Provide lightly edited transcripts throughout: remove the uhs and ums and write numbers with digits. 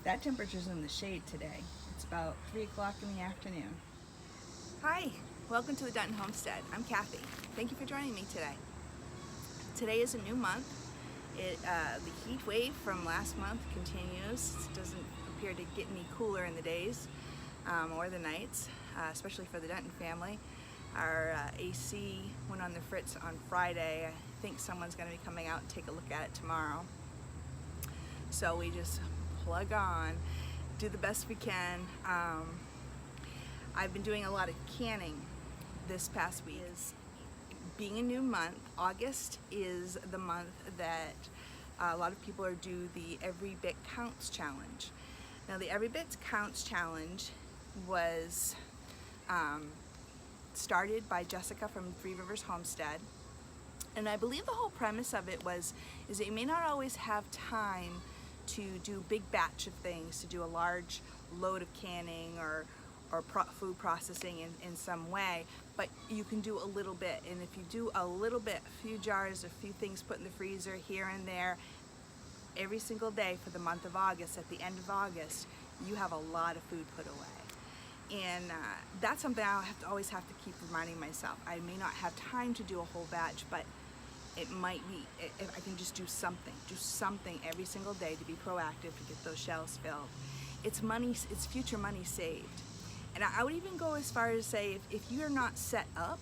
That temperature's in the shade today. It's about 3 o'clock in the afternoon. Hi, welcome to the Dutton Homestead. I'm Kathy. Thank you for joining me today. Today is a new month. The heat wave from last month continues. It doesn't appear to get any cooler in the days or the nights, especially for the Dutton family. Our AC went on the fritz on Friday. I think someone's going to be coming out and take a look at it tomorrow. So we just plug on, do the best we can. I've been doing a lot of canning this past week. Being a new month, August is the month that a lot of people are due the Every Bit Counts Challenge. Now the Every Bit Counts Challenge was started by Jessica from Three Rivers Homestead, and I believe the whole premise of it is that you may not always have time to do a big batch of things, to do a large load of canning or food processing in some way, but you can do a little bit. And if you do a little bit, a few jars, a few things put in the freezer here and there, every single day for the month of August, at the end of August, you have a lot of food put away. And that's something I always have to keep reminding myself. I may not have time to do a whole batch, but it might be, if I can just do something every single day to be proactive to get those shelves filled. It's money, it's future money saved. And I would even go as far as say, if you're not set up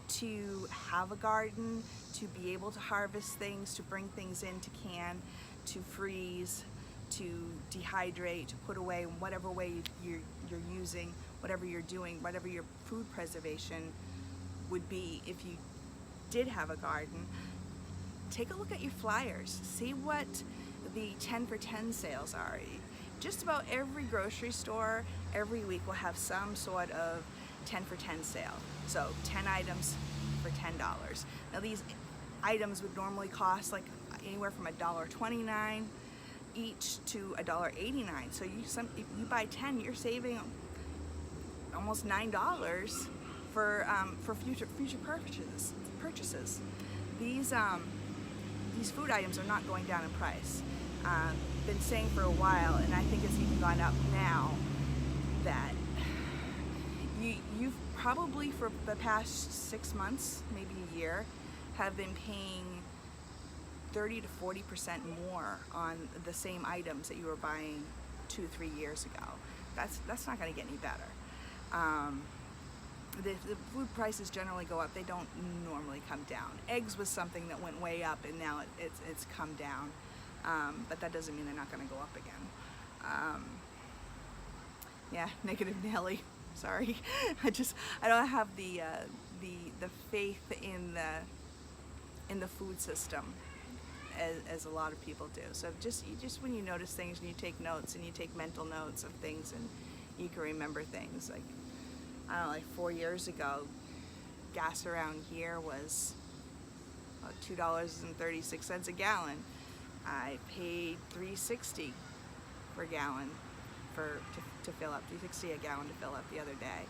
to have a garden, to be able to harvest things, to bring things in to can, to freeze, to dehydrate, to put away in whatever way you're using, whatever you're doing, whatever your food preservation would be if you did have a garden, take a look at your flyers. See what the 10 for 10 sales are. Just about every grocery store every week will have some sort of 10 for 10 sale. So 10 items for $10. Now these items would normally cost like anywhere from $1.29 each to $1.89. So if you buy 10, you're saving almost $9 for future purchases. These food items are not going down in price. Been saying for a while, and I think it's even gone up now, that you've probably for the past 6 months, maybe a year, have been paying 30 to 40% more on the same items that you were buying 2-3 years ago. That's not going to get any better. The food prices generally go up. They don't normally come down. Eggs was something that went way up, and now it's come down. But that doesn't mean they're not going to go up again. Yeah, negative Nelly. Sorry, I don't have the faith in the food system as a lot of people do. So just when you notice things and you take notes and you take mental notes of things and you can remember things. Like, I don't know, like 4 years ago, gas around here was $2.36 a gallon. I paid $3.60 per gallon to fill up, $3.60 a gallon to fill up the other day.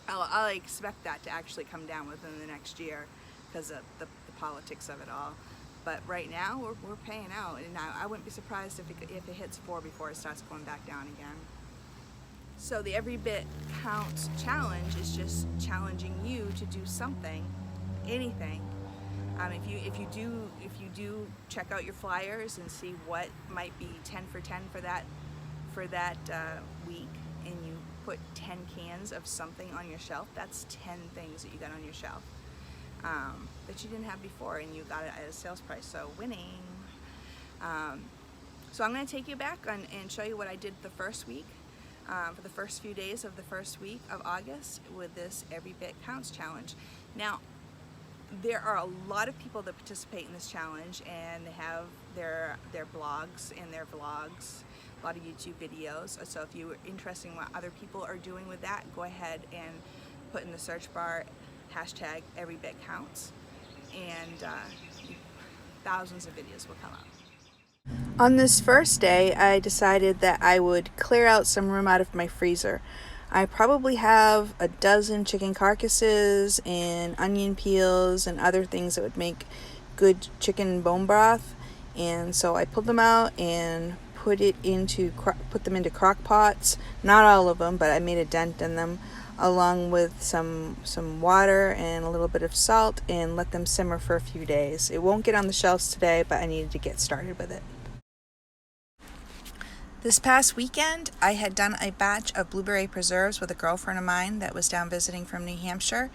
I'll expect that to actually come down within the next year because of the politics of it all. But right now we're paying out, and I wouldn't be surprised if it hits 4 before it starts going back down again. So the Every Bit Counts Challenge is just challenging you to do something, anything. If you do check out your flyers and see what might be 10 for 10 for that week, and you put 10 cans of something on your shelf, that's 10 things that you got on your shelf that you didn't have before, and you got it at a sales price. So winning. So I'm going to take you back and show you what I did the first week. For the first few days of the first week of August with this Every Bit Counts Challenge. Now, there are a lot of people that participate in this challenge, and they have their blogs and their vlogs, a lot of YouTube videos. So if you're interested in what other people are doing with that, go ahead and put in the search bar hashtag Every Bit Counts, and thousands of videos will come up. On this first day, I decided that I would clear out some room out of my freezer. I probably have a dozen chicken carcasses and onion peels and other things that would make good chicken bone broth, and so I pulled them out and put them into crock pots. Not all of them, but I made a dent in them, along with some water and a little bit of salt, and let them simmer for a few days. It won't get on the shelves today, but I needed to get started with it. This past weekend, I had done a batch of blueberry preserves with a girlfriend of mine that was down visiting from New Hampshire.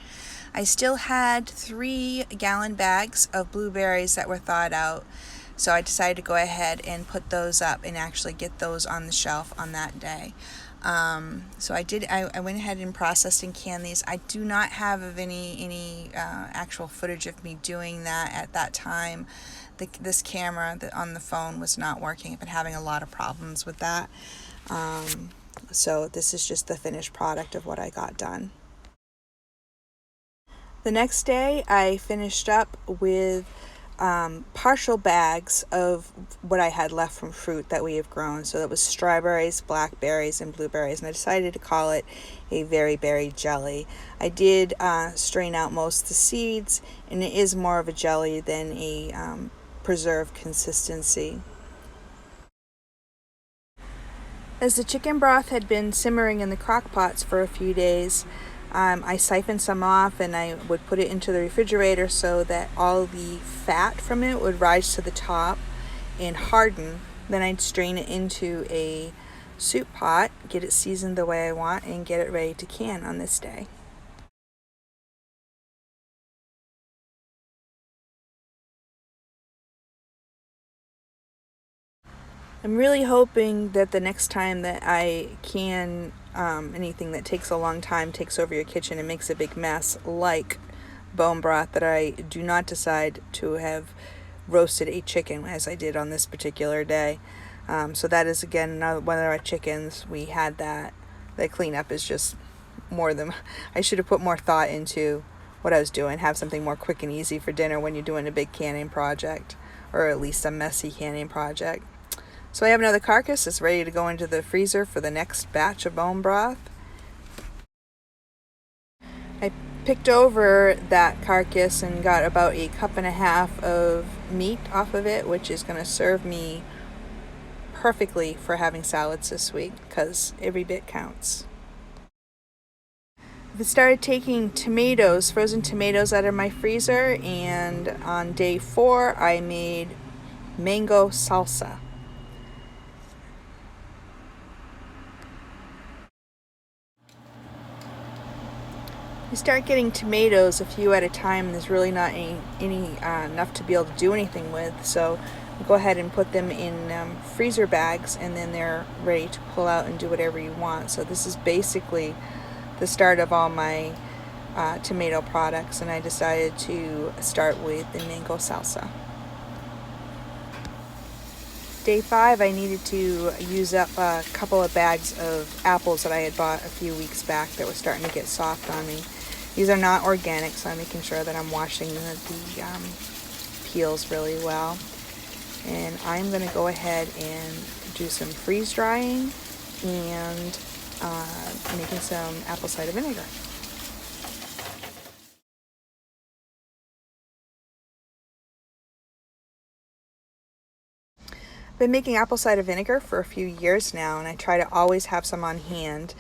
I still had 3-gallon bags of blueberries that were thawed out, so I decided to go ahead and put those up and actually get those on the shelf on that day. So I went ahead and processed and canned these. I do not have any actual footage of me doing that at that time. This camera on the phone was not working. I've been having a lot of problems with that. So this is just the finished product of what I got done. The next day I finished up with partial bags of what I had left from fruit that we have grown. So that was strawberries, blackberries, and blueberries, and I decided to call it a very berry jelly. I did strain out most of the seeds, and it is more of a jelly than a preserved consistency. As the chicken broth had been simmering in the crock pots for a few days, I siphoned some off and I would put it into the refrigerator so that all the fat from it would rise to the top and harden. Then I'd strain it into a soup pot, get it seasoned the way I want, and get it ready to can on this day. I'm really hoping that the next time that I can anything that takes a long time, takes over your kitchen and makes a big mess, like bone broth, that I do not decide to have roasted a chicken as I did on this particular day. So that is, again, another one of our chickens. We had that. The cleanup is just more than... I should have put more thought into what I was doing. Have something more quick and easy for dinner when you're doing a big canning project, or at least a messy canning project. So I have another carcass that's ready to go into the freezer for the next batch of bone broth. I picked over that carcass and got about 1.5 cups of meat off of it, which is going to serve me perfectly for having salads this week, because every bit counts. I started taking frozen tomatoes out of my freezer, and on day 4 I made mango salsa. You start getting tomatoes a few at a time, and there's really not any enough to be able to do anything with, so go ahead and put them in freezer bags, and then they're ready to pull out and do whatever you want. So this is basically the start of all my tomato products, and I decided to start with the mango salsa. Day 5, I needed to use up a couple of bags of apples that I had bought a few weeks back that were starting to get soft on me. These are not organic, so I'm making sure that I'm washing the peels really well. And I'm going to go ahead and do some freeze drying and making some apple cider vinegar. I've been making apple cider vinegar for a few years now, and I try to always have some on hand.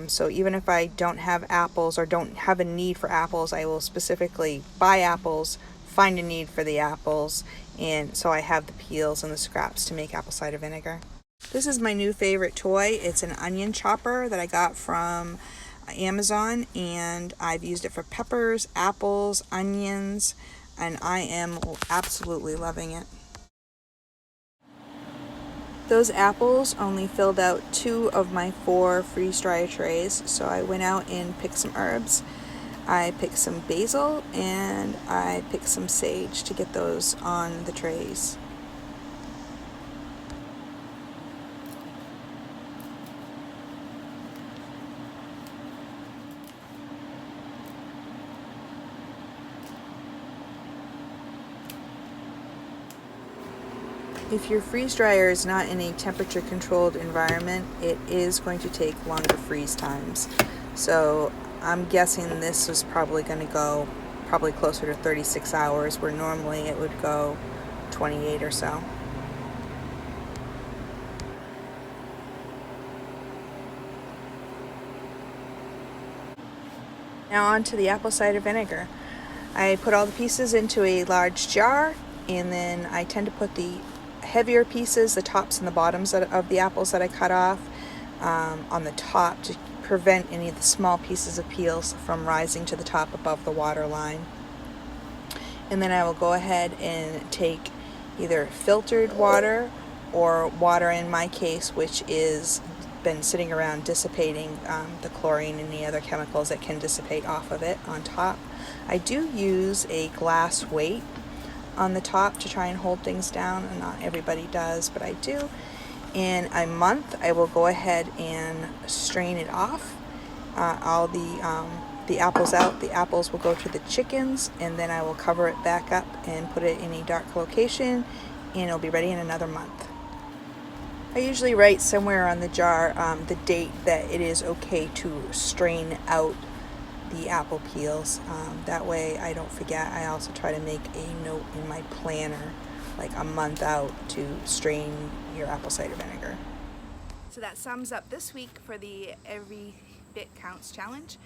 So even if I don't have apples or don't have a need for apples, I will specifically buy apples, find a need for the apples, and so I have the peels and the scraps to make apple cider vinegar. This is my new favorite toy. It's an onion chopper that I got from Amazon, and I've used it for peppers, apples, onions, and I am absolutely loving it. Those apples only filled out 2 of my 4 freeze dryer trays, so I went out and picked some herbs. I picked some basil and I picked some sage to get those on the trays. If your freeze dryer is not in a temperature controlled environment, it is going to take longer freeze times. So I'm guessing this was probably going to go closer to 36 hours, where normally it would go 28 or so. Now on to the apple cider vinegar. I put all the pieces into a large jar, and then I tend to put the heavier pieces, the tops and the bottoms of the apples that I cut off, on the top to prevent any of the small pieces of peels from rising to the top above the water line. And then I will go ahead and take either filtered water or water in my case, which is been sitting around dissipating the chlorine and any other chemicals that can dissipate off of it on top. I do use a glass weight on the top to try and hold things down, and not everybody does, but I do. In a month I will go ahead and strain it off, all the apples out. The apples will go to the chickens, and then I will cover it back up and put it in a dark location, and it'll be ready in another month. I usually write somewhere on the jar the date that it is okay to strain out the apple peels. That way I don't forget. I also try to make a note in my planner, like a month out, to strain your apple cider vinegar. So that sums up this week for the Every Bit Counts challenge.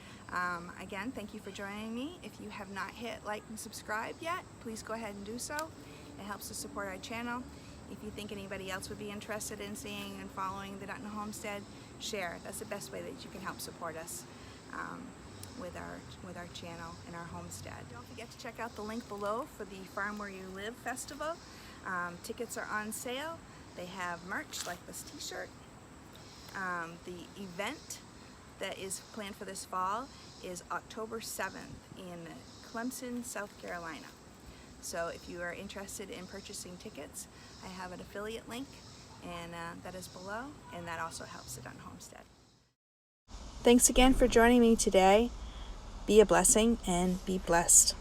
Again, thank you for joining me. If you have not hit like and subscribe yet, please go ahead and do so. It helps to support our channel. If you think anybody else would be interested in seeing and following the Dutton Homestead, share. That's the best way that you can help support us with our channel and our homestead. Don't forget to check out the link below for the Farm Where You Live Festival. Tickets are on sale. They have merch like this t-shirt. The event that is planned for this fall is October 7th in Clemson, South Carolina. So if you are interested in purchasing tickets, I have an affiliate link, and that is below, and that also helps the Dutton Homestead. Thanks again for joining me today. Be a blessing and be blessed.